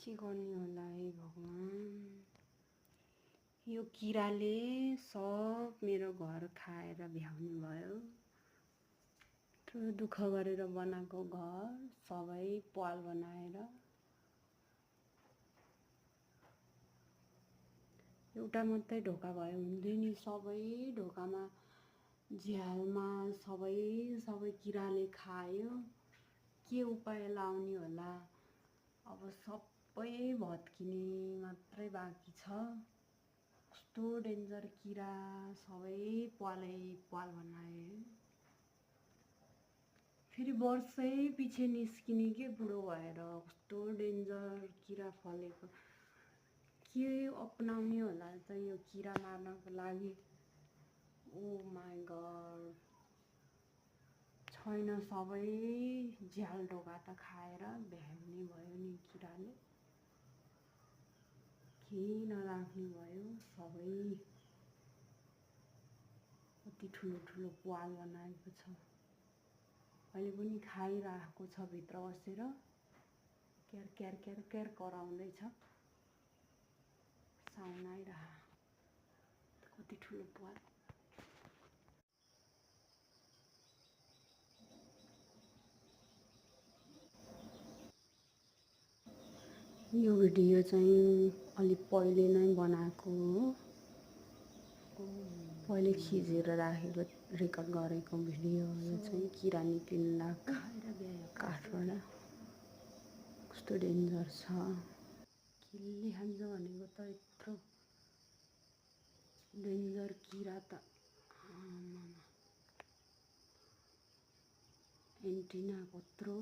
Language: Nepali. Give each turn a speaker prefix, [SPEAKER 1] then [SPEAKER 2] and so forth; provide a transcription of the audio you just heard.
[SPEAKER 1] के गर्ने होला है भगवान। यो किराले सब मेरो घर खाएर भ्याउने भयो। यत्रो दुःख गरेर बनाएको घर सबै प्वाल बनाएर। एउटा मात्रै ढोका भयो हुन्थ्यो नि, सबै ढोकामा झ्यालमा सबै किराले खायो। के उपाय लाउने होला? अब सबै भत्किने मात्रै बाँकी छ। कस्तो डेन्जर किरा, सबै प्वालै प्वाल बनाए। फेरि वर्षै पछि निस्किने के बुढो भएर, कस्तो डेन्जर किरा फलेको। के अपनाउने होला त यो किरा मार्नको लागि? ओ माई गड, छैन, सबै झ्याल ढोका त खाएर भ्याउने भयो नि किराले। केही नराख्ने भयो सबै। कति ठुलो ठुलो प्वाल बनाएको छ। अहिले पनि खाइरहेको छ भित्र बसेर। क्यार क्यार क्यार क्यार कराउँदैछ। साउन्ड आइरह। कति ठुलो प्वाल। यो भिडियो चाहिँ अलि पहिले नै बनाएको हो। पहिले खिचेर राखेको रेकर्ड गरेको भिडियो हो यो चाहिँ। किरा निक्लिँदा काठबाट कस्तो डेन्जर छ। किल्ली खान्छ भनेको त यत्रो डेन्जर किरा त एन्टिना कत्रो